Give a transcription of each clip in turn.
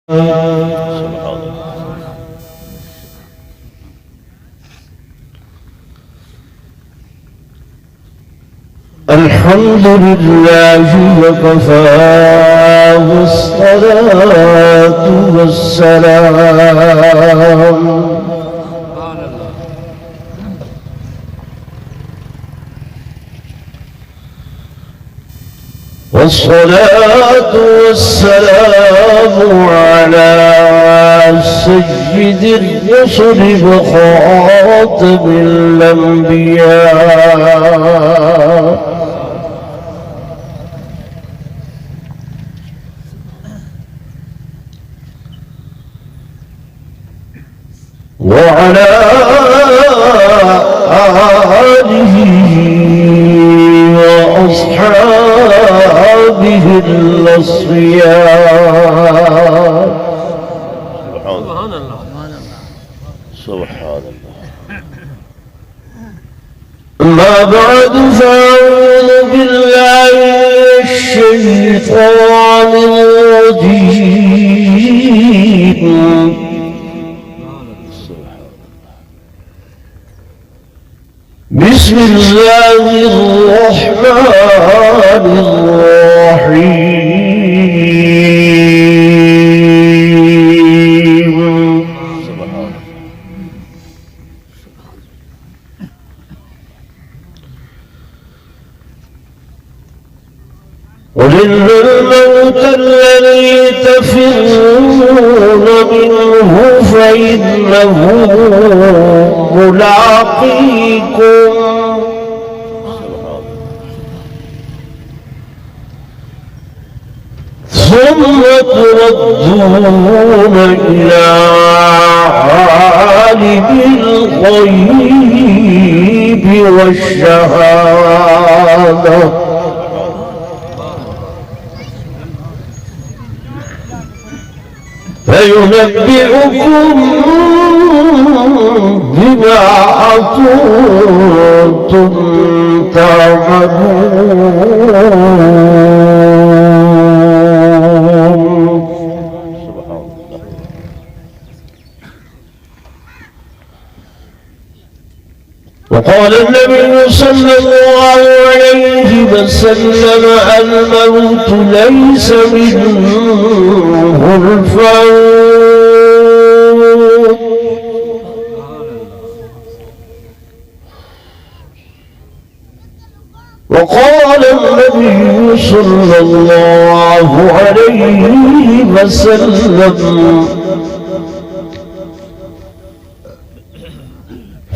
الحمد لله وكفى والصلاة والسلام والصلاة والسلام على سيد الرسل وخاتم الأنبياء وعلى آله وأصحابه الأصفياء. سبحان الله سبحان الله. أما بعد فأعوذ بالله من الشيطان الرجيم. بسم الله الرحمن الرحيم. قل إن الموت الذي تفرون منه فإنه ملاقيكم ثم تردون إلى عالم الغيب والشهادة فينبئكم بما كنتم تعملون. وقال النبي صلى الله عليه وسلم الموت ليس منه الفوت وقال النبي صلى الله عليه وسلم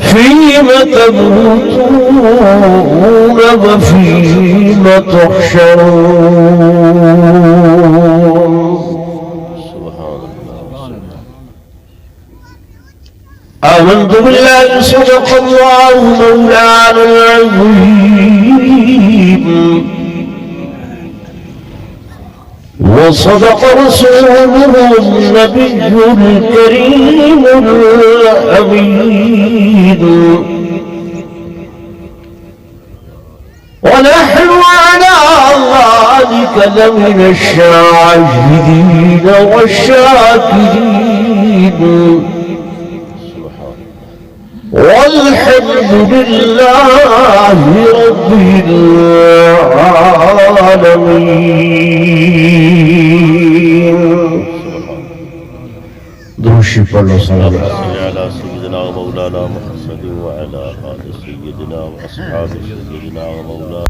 فيما تموتون وفيما تحشرون. آمنت بالله صدق الله مولانا العظيم وصدق رسوله النبي الكريم الأمين ونحن على ذلك لمن الشاهدين والشاكرين والحمد لله رب العالمين. درشي الله صلى الله على سيدنا ومولانا محمد وعلى آل سيدنا وأصحاب سيدنا ومولانا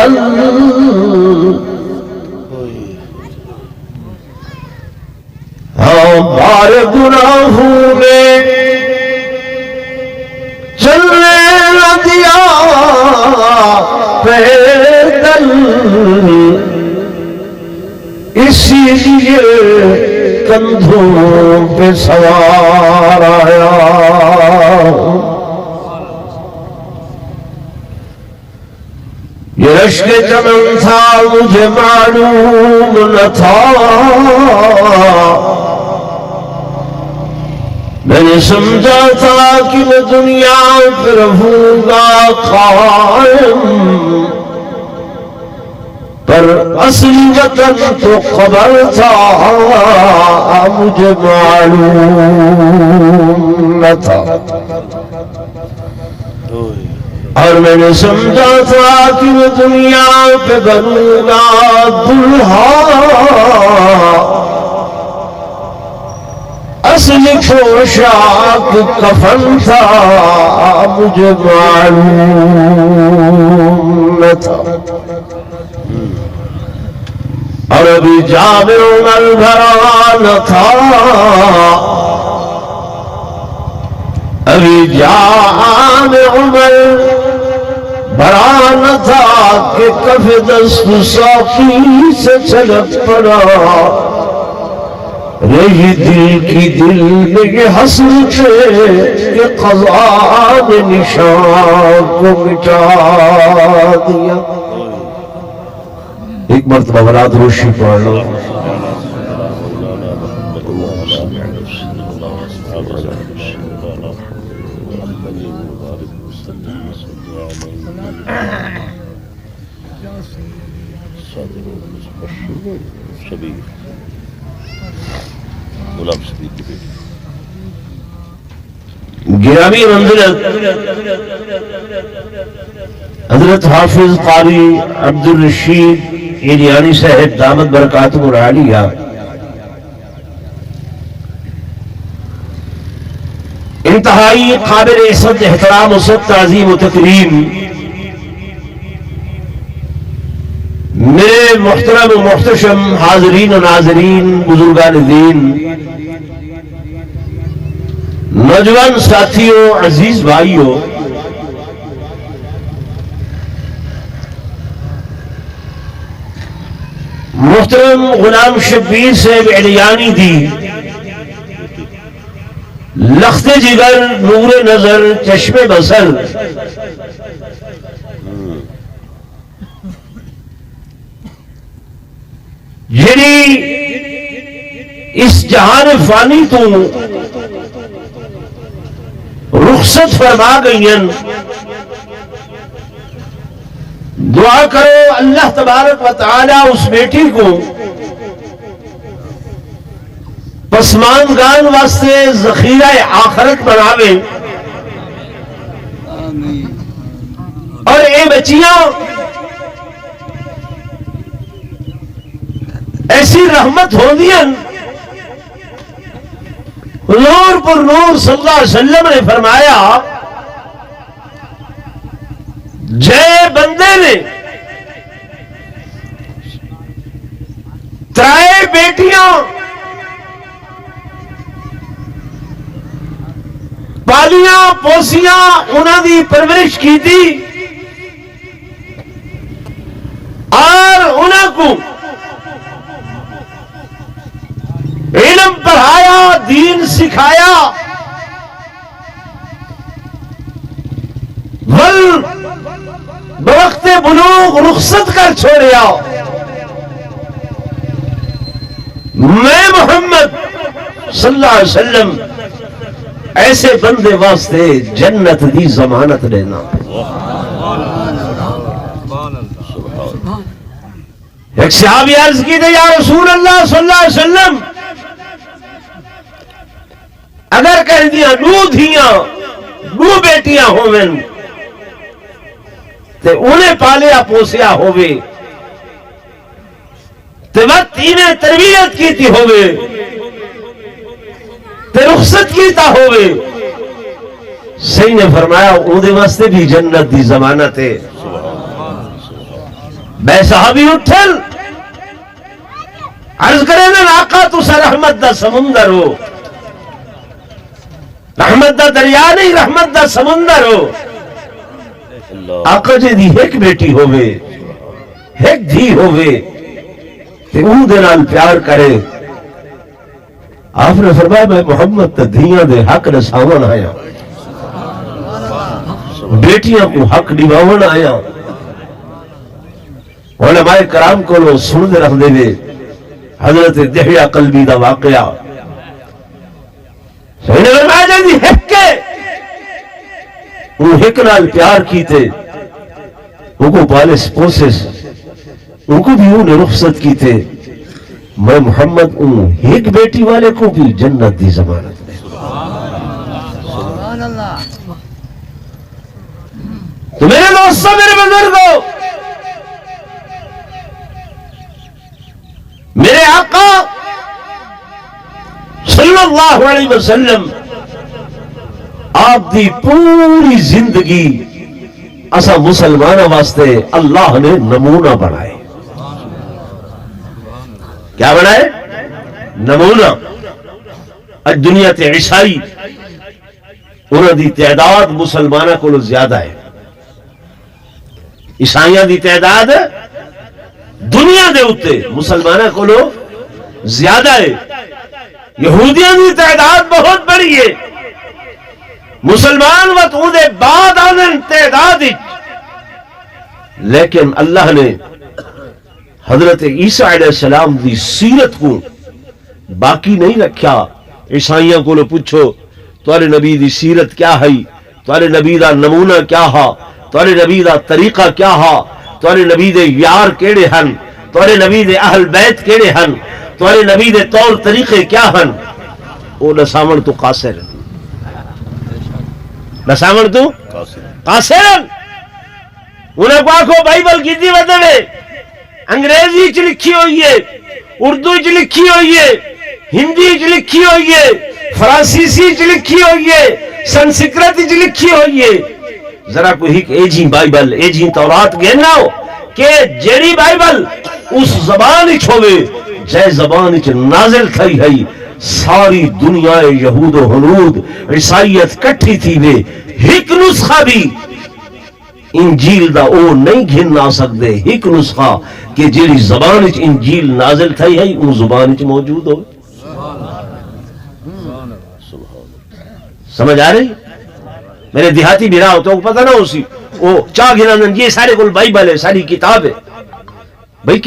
بدل ہمارے گناہوں نے چلنے نہ دیا پیدل، اسی لیے کندھوں پہ سوار آیا۔ یہ رشک چمن تھا مجھے معلوم نہ تھا، میں نے سمجھا تھا کہ میں دنیا پہ رہوں گا قائم، پر اصلی وطن تو قبر تھا مجھے معلوم نہ تھا۔ اور میں نے سمجھا تھا کہ میں دنیا پہ بنوں گا دلہا، اصلی پوشاک کفن تھا مجھے معلوم نہ تھا۔ اور ابھی جامع عمر بھرا نہ تھا، ابھی جامع عمر بھرا نہ تھا کہ کف دست ساقی سے چھلک پڑا۔ رہی دل کی دل میں یہ حسرت کہ قضا نے نشان کو مٹا دیا۔ ایک مرتبہ ولاد روشی پڑھ لو۔ گرامی منزلت حضرت حافظ قاری عبد الرشید ایلیانی صاحب دامت برکاتہ العالیہ انتہائی قابل عزت احترام و سب تعظیم و تکریم میرے محترم و محتشم حاضرین و ناظرین، بزرگان دین، نوجوان ساتھیوں، عزیز بھائیوں، محترم غلام شبیر صاحب ایلیانی دی لخت جگر، نور نظر، چشم بصر، جنی اس جہان فانی تو رخصت فرما گئین، دعا کرو اللہ تبارک و تعالی اس بیٹی کو پسماندگان واسطے ذخیرہ آخرت بناوے، اور اے بچیاں ایسی رحمت ہو دین۔ حضور پر نور صلی اللہ علیہ وسلم نے فرمایا، جے بندے نے ترائے بیٹیاں پالیاں پوسیاں، انہاں دی پرورش کی تھی، اور انہاں کو علم پڑھایا، دین سکھایا، بوقت بلوغ رخصت کر چھوڑیا، میں محمد صلی اللہ علیہ وسلم ایسے بندے واسطے جنت دی ضمانت لینا۔ ایک صحابی عرض کی تھے، یا رسول اللہ صلی اللہ علیہ وسلم، اگر کہہ دیا نو دھیاں نو بیٹیاں ہوویں تے انہیں پالیا پوسیا ہوئے تے وقت انہیں تربیت کیتی ہوئے تے رخصت کیتا ہوئے، صحیح نے فرمایا اودے واسطے بھی جنت دی ضمانت ہے۔ بے صحابی اٹھن عرض کرے نا آقا تسا رحمت دا سمندر ہو، رحمت دا دریا نہیں، رحمت دا سمندر ہو۔ آقا جی دی ایک بیٹی ہوئے، ایک دھی ہوئے تے اون دے نال پیار کرے۔ آپ نے فرمایا میں محمد تے دھیاں دے حق رساون آیا، بیٹیاں کو حق نبھاون آیا۔ علماء کرام کو لو سن دے رکھ دے وے حضرت دحیہ قلبی دا واقعہ۔ سوئنے فرمایا جی حق کے ان حق نال پیار کیتے، ان کو پالس پوسس، ان کو بھی انہیں رخصت کیتے۔ میں محمد ان ایک بیٹی والے کو بھی جنت دی ضمانت دے۔ تو میرے دوستوں، میرے بزرگوں، میرے آقا صلی اللہ علیہ وسلم آپ دی پوری زندگی اسا مسلمانہ واسطے اللہ نے نمونہ بنائے۔ کیا بنائے؟ نمونہ۔ اج دنیا تے عیسائی انہاں دی تعداد مسلمانہ کو زیادہ ہے، عیسائیاں دی تعداد دنیا دے اتے مسلمانہ کو زیادہ ہے، یہودیاں دی تعداد بہت بڑی ہے، مسلمان وقت دے بعد آنن تعداد، لیکن اللہ نے حضرت عیسیٰ علیہ السلام دی سیرت کو باقی نہیں رکھا۔ عیسائیوں کو پوچھو تارے نبی دی سیرت کیا ہے، تارے نبی دا نمونہ کیا ہا، تارے نبی دا طریقہ کیا ہا، تارے نبی دے یار کیڑے ہن، تارے نبی دے اہل بیت کیڑے ہن، تارے نبی دے طور طریقے کیا ہن، او نسامن تو قاصر، نسامن تو قاصر۔ انہیں کو آکھو بائبل کی دی بدلے انگریزی چ لکھی ہوئی ہے، اردو چ لکھی ہوئی ہے، ہندی چ لکھی ہوئی ہے، فرانسیسی چ لکھی ہوئی ہے، سنسکرت چ لکھی ہوئی ہے۔ ذرا کوئی ایک ایجی بائبل، ایجی تورات گھننا ہو کہ جیڑی بائبل اس زبان اچ ہوئے جے زبان اچ نازل تھئی ہے، ساری دنیا یہود و ہنود عیسائیت کٹھی تھی وے، ایک نسخہ بھی انجیل دا او نہیں گھن نہ سکدے، ایک نسخہ کہ جیڑی زبان اچ انجیل نازل تھئی ہے ان زبان اچ موجود ہو۔ سمجھ آ رہی؟ میرے دیہاتی بھی رہا ہوتا پتہ نہ اسی وہ چاہ گھنا یہ سارے کل بائبل ہے، ساری کتاب ہے۔ بھئی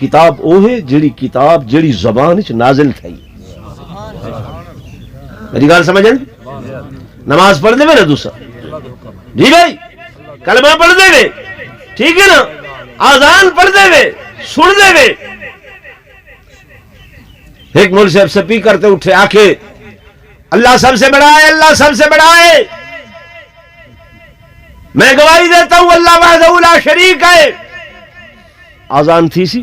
کتاب او ہے جیڑی کتاب جیڑی زبان اچ نازل تھئی۔ میری گال سمجھ آئی؟ نماز پڑھ دے میں نا دوسرا جی بھائی، کلمہ پڑھ دے وے، ٹھیک ہے نا، آذان پڑھ دے وے، سن دے وے۔ ایک مول صاحب سپی کرتے اٹھے آکھے اللہ سب سے بڑا ہے، اللہ سب سے بڑا ہے، میں گواہی دیتا ہوں اللہ وحدہ لا شریک ہے۔ آذان تھی سی؟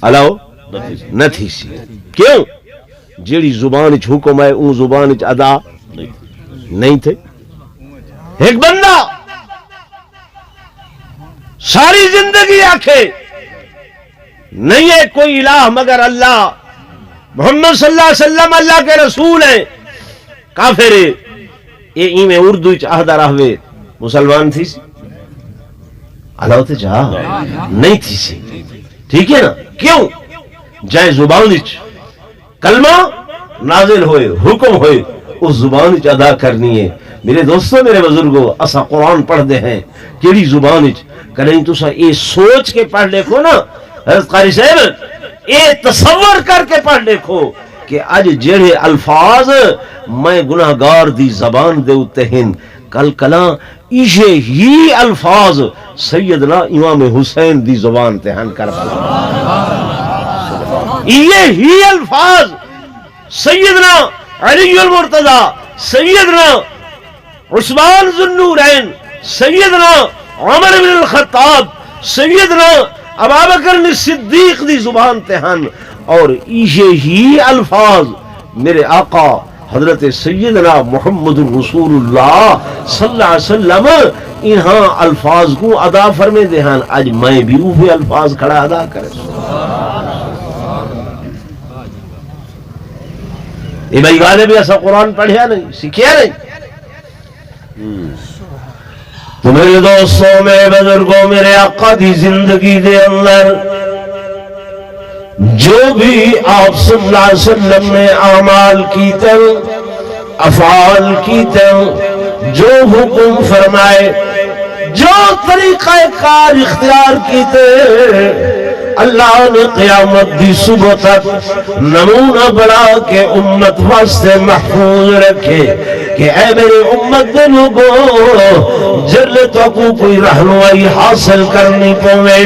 الاؤ نہ تھی سی۔ کیوں؟ جیڑی زبان اچ حکم ہے اون زبان اچ ادا نہیں تھے۔ ایک بندہ ساری زندگی آکھے نہیں ہے کوئی الہ مگر اللہ، محمد صلی اللہ علیہ وسلم اللہ کے رسول ہیں، کافر ہے، یہ ایمیں اردو اچ عہدہ رہوے، مسلمان تھی سی؟ اللہ تے جا نہیں تھی سی، ٹھیک ہے نا۔ کیوں؟ جائے زبان اچ کلمہ نازل ہوئے، حکم ہوئے، اس زبان اچ ادا کرنی ہے۔ میرے دوستوں، میرے بزرگوں، اسا قرآن پڑھ دے ہیں کیڑی زبان اچ، کہیں تسا اے سوچ کے پڑھ دیکھو نا حضرت قاری صاحب، اے تصور کر کے پڑھ دیکھو کہ اج جڑے الفاظ میں گناہگار دی زبان دے اتے ہیں، کل کلاں ایشے ہی الفاظ سیدنا امام حسین دی زبان تے ہیں کربلا، یہ ہی الفاظ سیدنا علی المرتضی، سیدنا عثمان ذو النورین، سیدنا عمر بن الخطاب، سیدنا ابوبکر صدیق دی زبان تے ہیں، اور یہ ہی الفاظ میرے آقا حضرت سیدنا محمد رسول اللہ صلی اللہ علیہ وسلم انہاں الفاظ کو ادا فرمے دہان آج میں بھی وہ الفاظ کھڑا ادا کرے. یہ بھائی گانے بھی ایسا قرآن پڑھیا نہیں سیکھیا نہیں. تو میرے دوستوں میں بزرگوں میرے آقا دی زندگی دے اندر جو بھی آپ صلی اللہ علیہ وسلم نے اعمال کی تن افعال کی تن جو حکم فرمائے جو طریقہ کار اختیار کی تے اللہ نے قیامت دی صبح تک نمونہ بڑا کے امت واسطے محفوظ رکھے کہ اے میرے امت دے لوگوں جلتوں کو کوئی رہنمائی حاصل کرنی پوے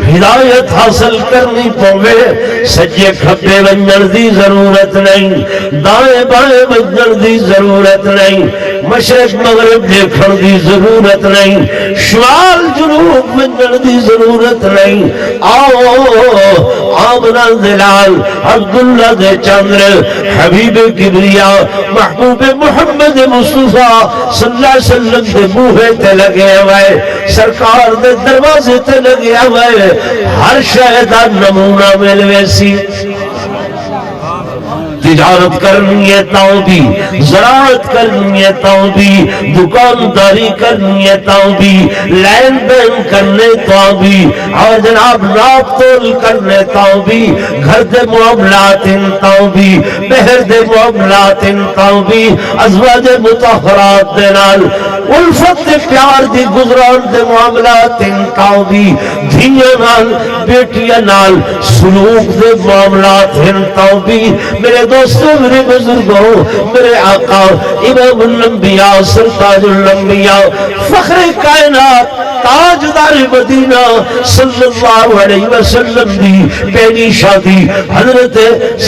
ہدایت حاصل کرنی پوے سجے کھبے بنجن دی ضرورت نہیں دائیں بائیں بنجن دی ضرورت نہیں مشرق مغرب دیکھن دی ضرورت نہیں شمال جنوب بنجن دی ضرورت نہیں. آؤ آمنہ دلال عبداللہ دے چندر حبیب کبریا محبوب محمد مصطفیٰ صلی اللہ علیہ وسلم دے بوہے تے لگے ہوئے سرکار دے دروازے تے لگے ہوئے ہر شہدہ نمونہ ملوے سی. تجارت کرنی ہے تاؤں بھی زراعت کرنی ہے تاؤں بھی دکانداری کرنی ہے تاؤں بھی لین دین کرنے تاؤں بھی اور جناب ناپ تول کرنے تاؤں بھی گھر دے معاملات ان تاؤں بھی بہر دے معاملات ان تاؤں بھی ازواج مطہرات دے نال الفت دے پیار دی گزران دے معاملات ان تاؤں بھی دھیاں نال بیٹیاں نال سلوک دے معاملات ان تاؤں بھی. میرے دوستوں میرے بزرگوں میرے آقا امام الانبیاء سرتاج الانبیاء فخر کائنات تاجدار مدینہ صلی اللہ علیہ وسلم دی پہلی شادی حضرت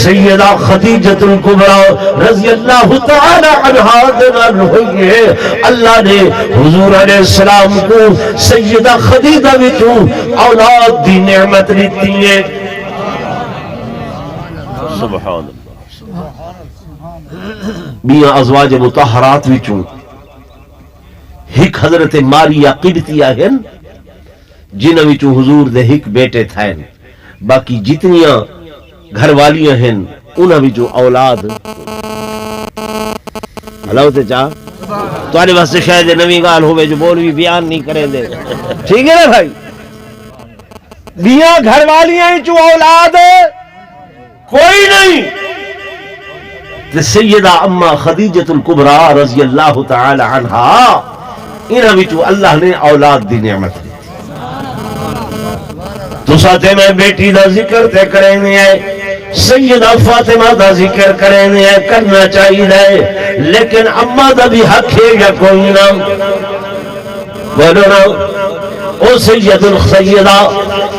سیدہ خدیجۃ الکبریٰ رضی اللہ تعالی عنہا دنال ہوئی ہے. اللہ نے حضور علیہ السلام کو سیدہ خدیجہ بچوں اولاد دی نعمت دیتی ہے. سبحان اللہ. میاں ازواج مطہرات وچوں ہک حضرت ماریا قبطیہ ہیں جنہاں وچوں حضور دے ہک بیٹے تھائیں باقی جتنیاں گھر والیاں ہیں انہاں وچوں اولاد ہلاو تے چاہ تواڈے واسطے شاید نویں گال ہوے جو مولوی بیان نہیں کریں دے ٹھیک ہے نا بھائی. میاں گھر والیاں وچوں اولاد کوئی نہیں سیدہ اما خدیجۃ الکبریٰ رضی اللہ تعالی عنہا انہاں وچوں اللہ نے اولاد دی نعمت دی. تو ساتھے میں بیٹی دا ذکر تے کریں ہے سیدہ فاطمہ دا ذکر کریں ہے کرنا چاہیے لیکن اما دا بھی حق ہے یا کوئی نہ بولو نا. او سیدہ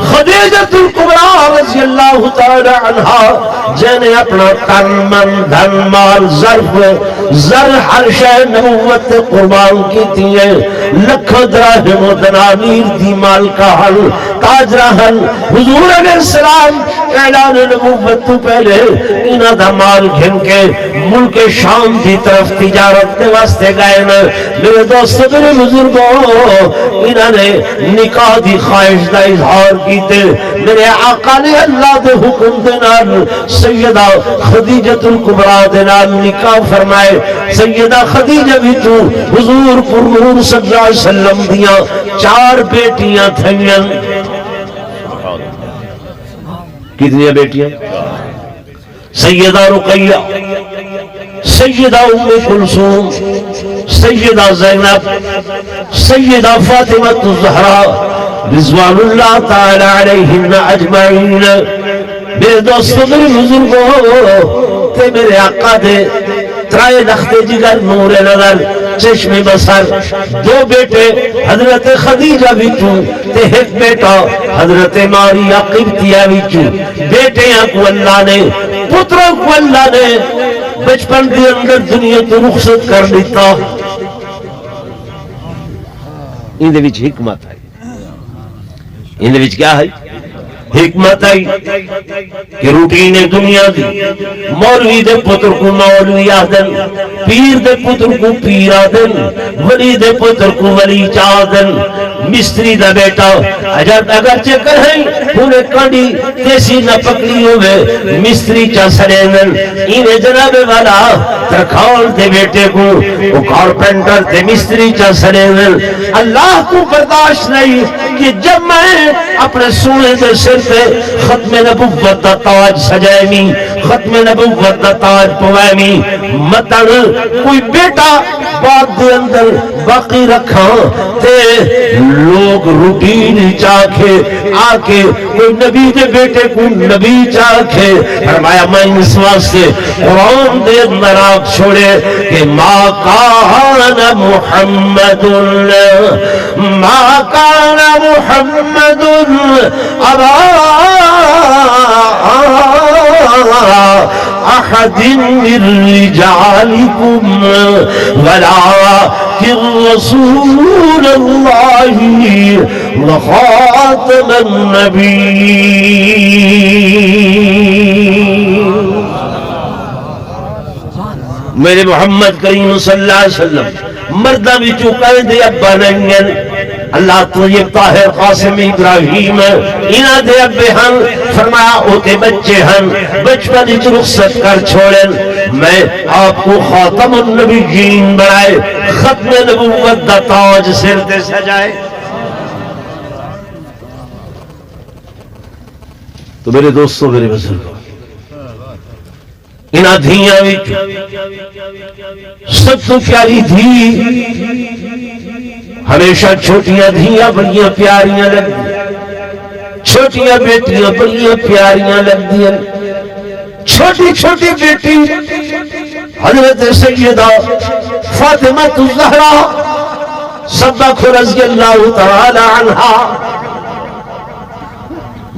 خدیجۃ الکبریٰ رضی اللہ تعالی عنہا جنہیں اپنا تن من دھن مال زر ہر شے نبوت قربان کی تھی لکھ دراہم و دنانیر دی مال کا حل تاج رہن حضور علیہ السلام اعلان نبوت تو پہلے انہاں دا مال گھن کے ملک شام دی طرف تجارت کے واسطے گئے. میرے دوست میرے بزرگوں انہاں نے نکاح دی خواہش دا اظہار کیتے. میرے آقا نے اللہ دے حکم دے نال سیدہ خدیجۃ الکبریٰ دے نال نکاح فرمائے. سیدہ خدیجہ بھی تو حضور پرنور صلی اللہ علیہ وسلم دیاں 4 بیٹیاں تھیاں. کتنی بیٹیاں؟ سیدہ رقیہ سیدہ ام کلثوم سیدہ زینب سیدہ فاطمہ الزہرا رضوان اللہ تعالی علیہن اجمعین. میرے دوستوں میرے بزرگوں تے میرے آقا دے ترائے لخت جگر نور نظر چشم بسر 2 بیٹے حضرت خدیجہ وچوں تے ایک بیٹا حضرت ماریا قبطیہ وچوں. بیٹیاں کو اللہ نے پتروں کو اللہ نے بچپن دے اندر دنیا تو رخصت کر دیتا. ان دے وچ حکمت ہے. ان دے وچ کیا ہے؟ حکمت آئی کہ روٹین دنیا دی مولوی دے پتر کو مولوی آدن، پیر دے پتر کو پیر آدن، ولی دے پتر کو ولی چاہدن، مستری دا بیٹا اگر چکر ہیں پورے کانڈی تیسی نہ پکڑی ہوئے مستری چاہ سڑینن، انہیں جناب والا ترکھال دے بیٹے کو وہ کارپینٹر دے مستری چاہ سڑینن۔ اللہ کو برداشت نہیں کہ جب میں اپنے سونے دے سر پہ ختم نبوت دا تاج سجائمی، ختم نبوت دا تاج پوائمی، مطلب کوئی بیٹا بعد دے اندر باقی رکھا تے لوگ روٹین چاکھے آکے کوئی نبی دے بیٹے کو نبی چاکھے۔ فرمایا میں اس واسطے قرآن دے اندر آگ چھوڑے کہ ما کان محمد محمد ابا احد من رجالکم ولکن رسول اللہ وخاتم النبی۔ میرے محمد کریم صلی اللہ علیہ وسلم مردہ بھی چکے دے ابا نہیں ہیں، اللہ طیب طاہر قاسم ابراہیم انہاں دے ابے ہن، فرمایا اوتے بچے ہن، بچپن وچ رخصت کر چھوڑن، میں آپ کو خاتم النبیین بنائے، ختم نبوت دا تاج سر تے سجائے۔ تو میرے دوستوں، میرے بزرگوں، انہاں دھیاں وچ سب تو پیاری دھی ہمیشہ چھوٹیاں دھیاں بڑیاں پیاریاں لگدی، چھوٹیاں بیٹیاں بڑیاں پیاریاں لگدی ہیں۔ چھوٹی چھوٹی بیٹی حضرت سیدہ فاطمہ الزہرا صدیقہ رضی اللہ تعالی عنہا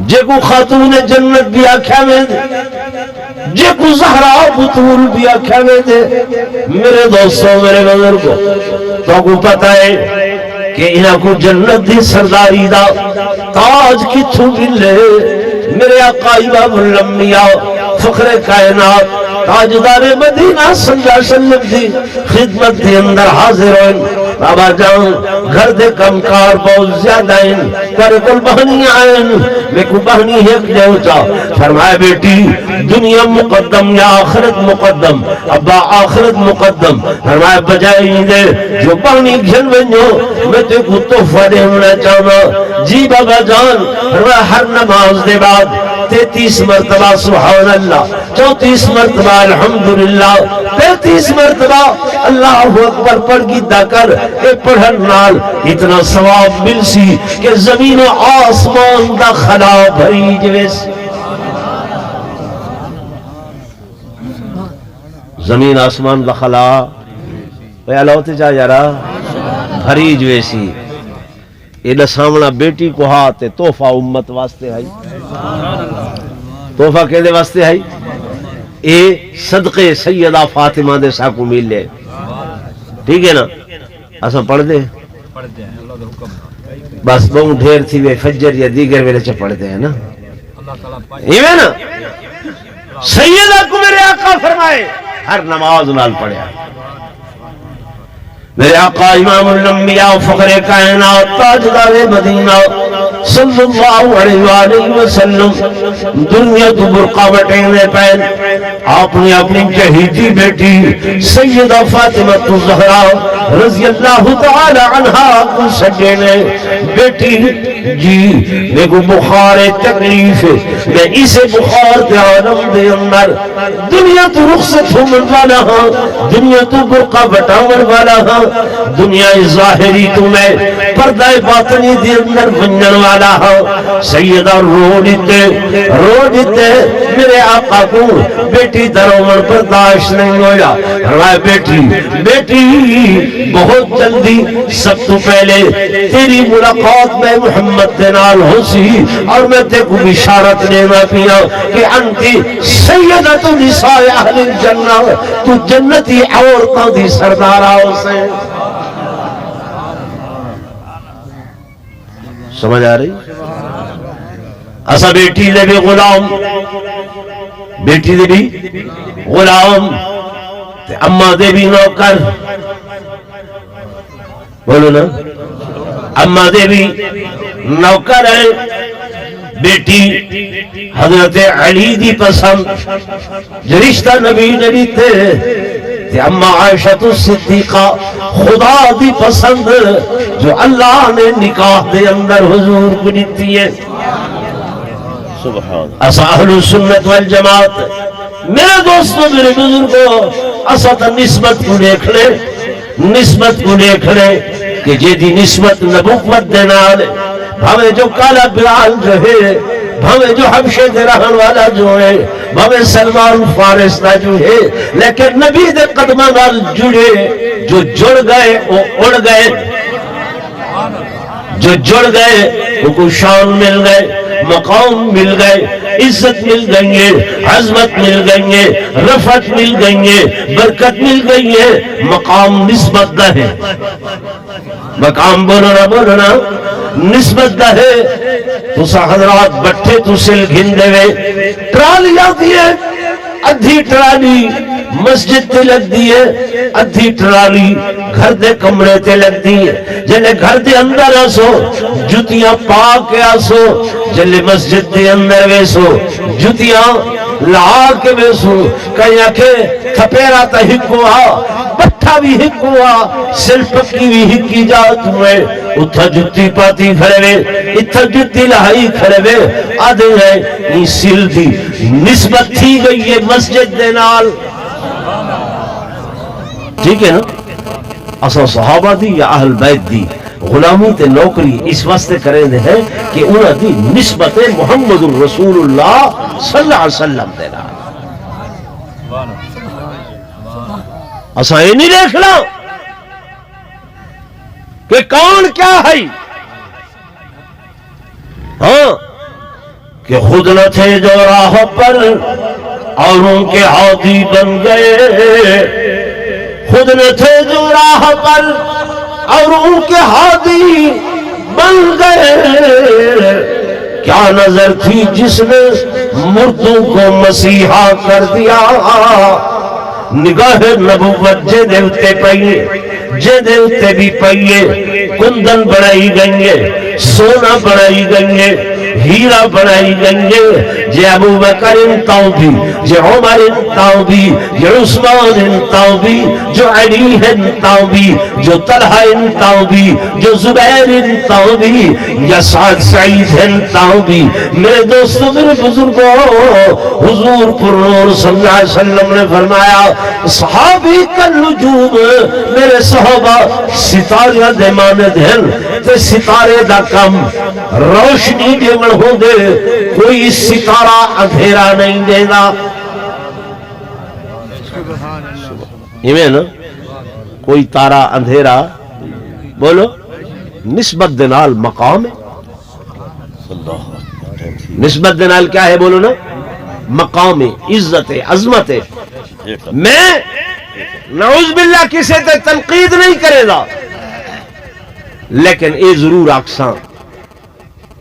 جے کو خاتون جنت بھی آکھیا میں دے، جے کو زہرا بطول بھی آکھیا میں دے۔ میرے دوستوں، میرے بزرگوں، تو کو پتہ ہے کہ انہاں کو جنت دی سرداری دا تاج کتھوں ملے؟ میرے آقا امام الانبیاء فخر کائنات تاجدار مدینہ صلی اللہ علیہ وسلم دی خدمت دے اندر حاضر ہوئے۔ بابا جان گھر دے کمکار بہت زیادہ ہیں، پر کل بہنی آئیں، میں کو بہنی ایک جو چاہ فرمائے بیٹی دنیا مقدم یا آخرت مقدم؟ ابا آخرت مقدم۔ فرمائے بجائے دے جو بہنی گھن بنجو میں تے کو تحفہ دے ہونا چاہنا۔ جی بابا جان، فرمائے ہر نماز دے بعد 33 مرتبہ سبحان اللہ، 34 مرتبہ الحمدللہ، 35 مرتبہ اللہ اکبر پڑھ گیتا کر، اے پڑھن نال اتنا ثواب مل سی کہ زمین و آسمان دا خلا بھری جویس۔ زمین آسمان دا خلا اے اللہ ہوتے جا جارا بھری جویسی۔ یہ سامنا بیٹی کو ہاتھ تحفہ امت واسطے ہے، تحفہ کہدے واسطے ہے؟ اے صدقے سیدہ فاطمہ دے ساکو ملے، ٹھیک ہے نا؟ اساں پڑھ دے بس بہت ڈھیر تھی وے فجر یا دیگر ویلے چ پڑھ دے ہیں نا، ایویں نا؟ سیدہ کو میرے آقا فرمائے ہر نماز نال پڑھیا۔ میرے آقا امام الانبیاء فخر کائنات تاجدار مدینہ صلی اللہ علیہ وآلہ وسلم دنیا تو برقع بٹینے پہن، آپ نے اپنی چہیتی بیٹی سیدہ فاطمہ الزہرا رضی اللہ تعالی عنہا کو سجینے بیٹی جی میں کو بخار تکلیف ہے، میں اسے بخار دے عالم دے اندر دنیا تو رخصت ہومن والا ہاں، دنیا تو برقع بٹاون والا ہاں، دنیا ظاہری تو میں پردہ باطنی دے اندر بنجن والا ہاں۔ سیدہ رو دیتے میرے آقا کو بیٹی درومن برداشت نہیں ہویا۔ فرمایا بیٹی بہت جلدی سب تو پہلے تیری ملاقات میں محمد دینال ہو سی، اور میں تے کو بشارت دینا پیا کہ انتی سیدہ نساء اہل الجنہ، تو جنتی عورتوں دی سردارہ ہو سے۔ سمجھ آ رہی؟ اسا بیٹی دے بھی غلام، بیٹی دے بھی غلام تے اماں دے بھی نوکر، بولو نا، اماں دے بھی نوکر ہے۔ بیٹی حضرت علی دی پسند، جو رشتہ نبی نبی تے اماں عائشہ الصدیقہ خدا دی پسند، جو اللہ نے نکاح دے اندر حضور کو دیتی ہے۔ سبحان اسا اہل سنت والجماعت، میرے دوستوں میرے بزرگوں، اسا تا نسبت کو دیکھ لے، نسبت کو دیکھ لے کہ جے دی نسبت نبوت دے نال، بھاوے جو کالا بلال جو ہے، بھاوے جو حبشے دے رہن والا جو ہے، بھاوے سلمان فارس دا جو ہے، لیکن نبی دے قدمہ نال جڑے، جو جڑ گئے وہ اڑ گئے، جو جڑ گئے وہ کو شان مل گئے، مقام مل گئے، عزت مل گئی ہے، عظمت مل گئی ہے، رفعت مل گئی ہے، برکت مل گئی ہے۔ مقام نسبت دا ہے، مقام بولنا نسبت دا ہے۔ تو سا حضرات بٹھے تو سل گھندے وے، ٹرالی آتی ہے، ادھی ٹرالی مسجد تے لگ دی ہے، ادھی ٹرالی گھر دے کمرے تے لگ دی ہے۔ جلے گھر دے اندر آسو جتیاں پاک آسو، جلے مسجد دے اندر ویسو جتیاں لا کے ویسو، کہیں آکھے تھپیرا تا ہکوا، بٹھا بھی ہکوا، سل پکی بھی ہکی جات ہوئے، اتھا جتی پاتی کھڑے وے، اتھا جتی لہائی کھڑے وے، آدھے ہیں یہ سل دی نسبت تھی گئی ہے مسجد دے نال۔ ٹھیک ہے نا؟ اصلا صحابہ دی یا اہل بیت دی غلامی تے نوکری اس واسطے کریں دے ہیں کہ انہاں دی نسبت محمد رسول اللہ صلی اللہ علیہ وسلم دے نال۔ اصلا یہ نہیں دیکھنا کہ کون کیا ہے، ہاں کہ خود نہ تھے جو راہ پر اوروں کے عادی بن گئے، خود نہ تھے جو راہ پر اوروں کے عادی بن گئے، کیا نظر تھی جس نے مردوں کو مسیحا کر دیا، نگاہ نبوت جے دیوتے پئیے، جے دیوتے بھی پئیے، کندن بڑھائی گئیں، سونا بڑھائی گئیں، ہیرا بڑھائی گئیں، جے ابو بکر انتاؤ بھی، جے عمر انتاؤ بھی، جے عثمان انتاؤ بھی، جو علی انتاؤ بھی، جو طلحہ انتاؤ بھی، جو زبیر انتاؤ بھی، یا سعد سعید انتاؤ بھی۔ میرے دوستوں میرے بزرگوں، حضور پر نور صلی اللہ علیہ وسلم نے فرمایا صحابی کا نجوم، میرے صحابہ ستارہ دے ماند ہیں، تے ستارے دا کم روشنی دے من ہو دے، کوئی ستارہ اندھیرا نہیں دینا۔ یہ نا کوئی تارہ اندھیرا، بولو نسبت دنال مقام ہے، نسبت دنال کیا ہے بولو نا، مقام عزت عظمت ہے۔ میں نعوذ باللہ کسی تے تنقید نہیں کرے گا، لیکن اے ضرور آکساں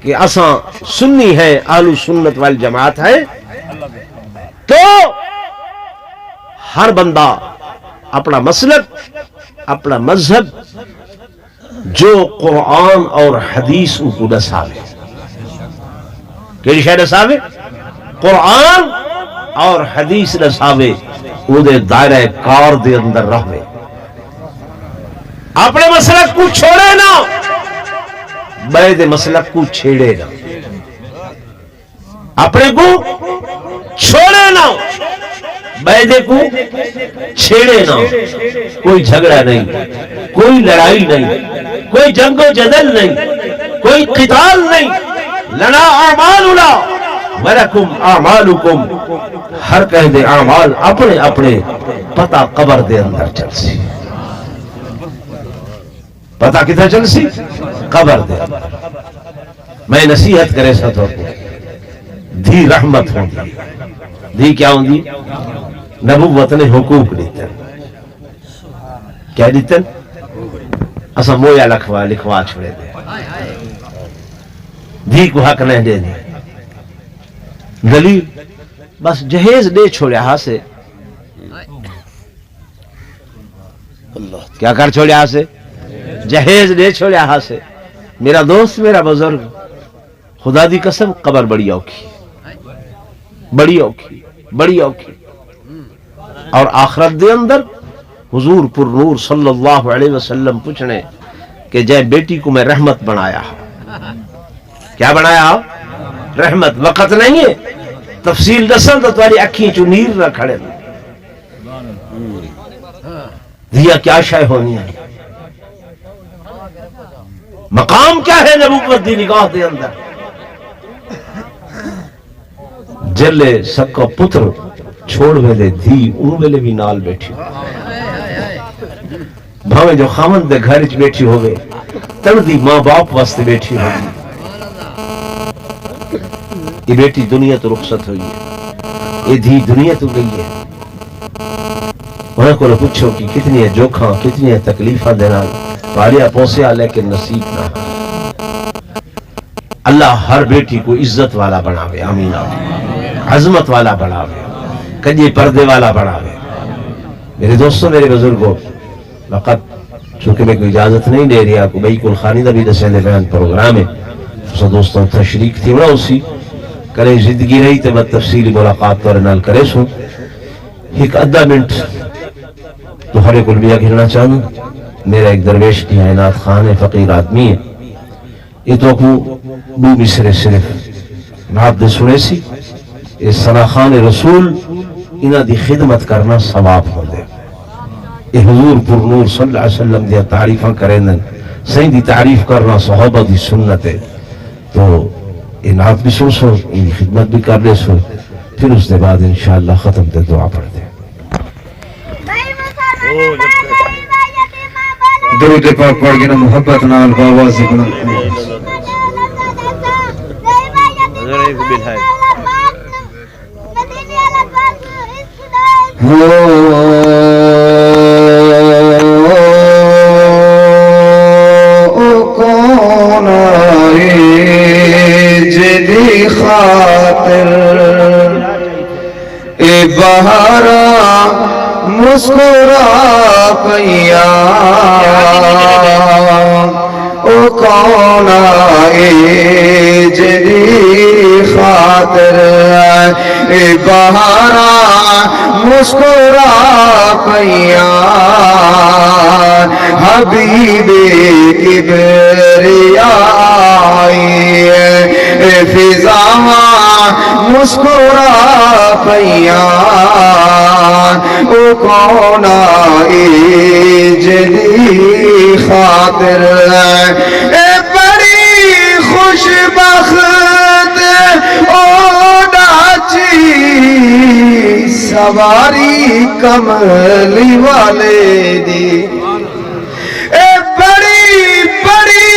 کہ اساں سنی ہے، اہل سنت والجماعت ہے، تو ہر بندہ اپنا مسلک، اپنا مذہب جو قرآن اور حدیث کو دساوے، کہ شاید دساوے قرآن اور حدیث دساوے، وہ دے دائرہ کار دے اندر رہوے، اپنے مسلک کو چھوڑے نہ، بید مسلک کو چھیڑے نہ، اپنے کو چھوڑے نہ، بیدے کو چھیڑے نہ۔ کوئی جھگڑا نہیں، کوئی لڑائی نہیں، کوئی جنگ و جدل نہیں، کوئی قتال نہیں، لنا اعمالنا ولکم اعمالکم، ہر کہہ دے اعمال اپنے اپنے پتہ قبر دے اندر چل سی، پتہ کتنا چل سی قبر دے۔ میں نصیحت کرے سا تو دھی رحمت ہوں گی، دھی کیا ہوں گی؟ نبوت نے حقوق دیتے کیا دیتے؟ اسا مویا لکھوا چھوڑے دے، دھی کو حق نہیں دے دی، دلیل بس جہیز دے چھوڑیا ہاں سے اللہ کیا کر چھوڑیا ہاں سے جہیز دے چھوڑیا ہاں سے میرا دوست میرا بزرگ خدا دی قسم قبر بڑی اوکھی بڑی اوکھی بڑی اوکھی اور آخرت دے اندر حضور پر نور صلی اللہ علیہ وسلم پوچھنے کہ جے بیٹی کو میں رحمت بنایا کیا بنایا رحمت وقت نہیں ہے تفصیل دسن تو تمہاری اکھیں چو نیر نہ کھڑے دیا کیا شے ہونی ہے مقام کیا ہے نبوت دی نگاہ دے اندر جلے سکا پتر چھوڑ ویلے دھی اون ویلے بھی نال بیٹھی بھاویں جو خامن دے گھر چ بیٹھی ہوئے تڑ دی ماں باپ واسطے بیٹھی ہوئی یہ بیٹی دنیا تو رخصت ہوئی ہے یہ دھی دنیا تو گئی ہے انہیں کو پوچھو کہ کتنی ہے جوکھاں کتنی ہے تکلیفاں دینا پالیا پوسیا لیکن نصیب نہ اللہ ہر بیٹی کو عزت والا بناوے آمین عظمت والا بناوے کجے پردے والا بناوے میرے دوستوں میرے بزرگوں وقت چونکہ میں کوئی اجازت نہیں دے رہا کو بھائی کل خانی دا بھی دسیں دے بیان پروگرام ہے سو دوستوں تشریک تھی بڑا اسی کرے زندگی رہی تے بد تفصیلی ملاقات تو رنال کرے سو ایک ادھا منٹ تو ہرے کل بیا گھرنا چاہوں میرا ایک درویش کی عینات خان ہے فقیر آدمی ہے یہ تو کو بو مصرے صرف رات دے سنے سی یہ ثنا خان رسول انہاں دی خدمت کرنا ثواب ہو دے یہ حضور پر نور صلی اللہ علیہ وسلم دیا تعریفاں کریں صحیح دی تعریف کرنا صحابہ دی سنت ہے تو یہ نعت بھی سن سو ان خدمت بھی کر لے سو پھر اس کے بعد انشاءاللہ ختم تے دعا پڑھ دیں درود پاک پڑھ گنا محبت نال باواز گنا کون آئے جدی خاطر اے بہارا مسکرا پیا او کون آئے جدی خاطر اے بہارا مسکرا پیا حبیب کبریائی اے فضا مسکرا پیا او کون آئی جدی خاطر اے بڑی خوش بخت او ڈاچی سواری کملی والے دی اے بڑی بڑی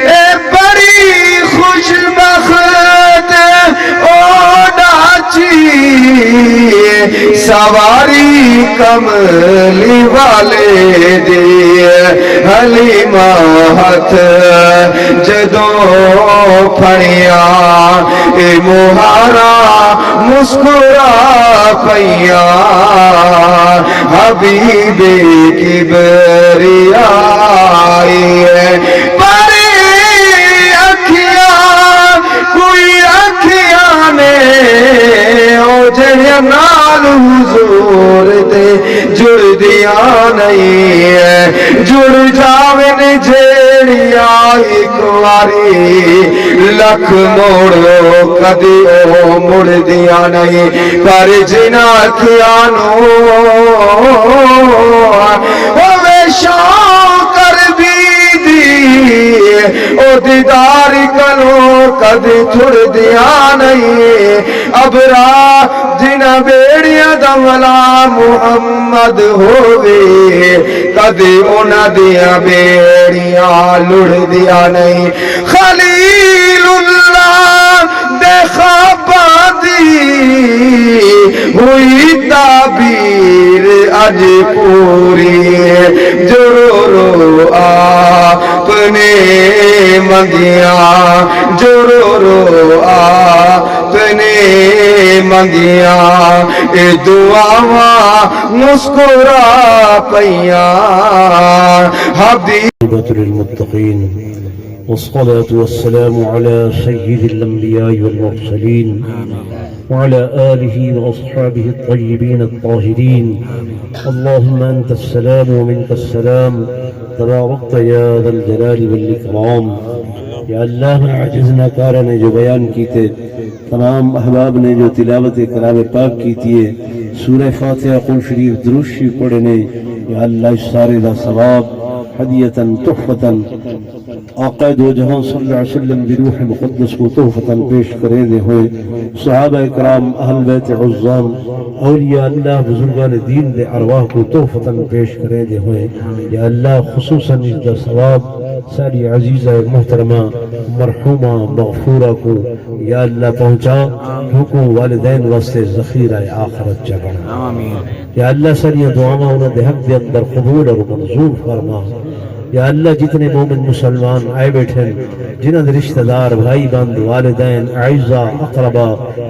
اے بڑی خوش بخت او ڈاچی سواری کملی والے دی حلیمہ ہاتھ جدوں پھڑیا اے مہارا مسکرا پیا حبیب کبریائی پر اکھیاں کوئی اکھیاں نے او جہاں نال حضور دے جڑ دیا نہیں جڑ جاویں جیڑیا ایک واری لکھ موڑو کدی او مڑ دیا نہیں پر جنا کھیانو ہوے شوق کر بھی دی او دیدار کلو کدی چھڑ دیا نہیں ابرا جنا بیڑیاں دملا محمد ہوئے کدی اونا دیا بیڑیاں لڑ دیا نہیں خلیل اللہ دے خواباں دی ہوئی تعبیر اج پوری جو رو رو اپنے منگیاں جو رو رو آپ نے منگیاں اے دعاواں مسکرا پیاں حبیب للمتقين والصلاة والسلام على سيد الأنبياء والمرسلين وعلى آله وأصحابه الطيبين الطاهرين. اللهم أنت السلام ومنك السلام تباركت يا ذا الجلال والإكرام. یا اللہ عجزنا کارا نے جو بیان کی تھے، تمام احباب نے جو تلاوت کلام پاک کی تھی، سورہ فاتحہ قرآن شریف درود شریف پڑھنے، یا اللہ اس سارے دا ثواب ہدیتاً تحفتاً آقا دو جہاں صلی اللہ علیہ وسلم بروح مقدس کو تحفتاً پیش کرے دے ہوئے، صحابہ اکرام اہل بیت عظام اولیاء اللہ بزرگان دین دے ارواح کو تحفتاً پیش کرے دے ہوئے، یا اللہ خصوصاً اس دا ثواب ساری عزیزہ محترمہ مرحومہ مغفورہ کو یا اللہ پہنچا، حکم والدین واسطے ذخیرہ آخرت جگڑا. یا اللہ ساری دعاواں انہوں دے حق دے اندر قبول اور منظور فرما. یا اللہ جتنے مومن مسلمان آئے بیٹھے، جنہاں دے رشتہ دار بھائی بند والدین اعزاء اقربا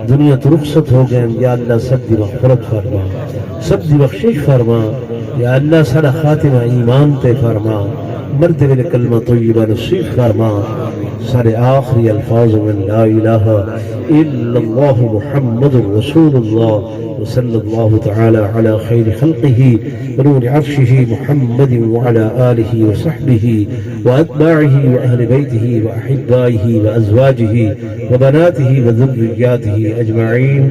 دنیا تو رخصت ہو گئے، یا اللہ سب دی مغفرت فرما، سب دی بخشش فرما. یا اللہ سارا خاتمہ ایمان تے فرما، مرتے ہوئے کلمہ طیبہ نصیب فرما. سارے آخری الفاظ من لا الہ الا اللہ محمد رسول اللہ وصلی اللہ تعالی علی خیر خلقہ ونور عرشہ محمد وعلی آلہ وصحبہ واتباعہ واہل بیتہ واحبائہ وازواجہ وبناتہ وذریاتہ اجمعین.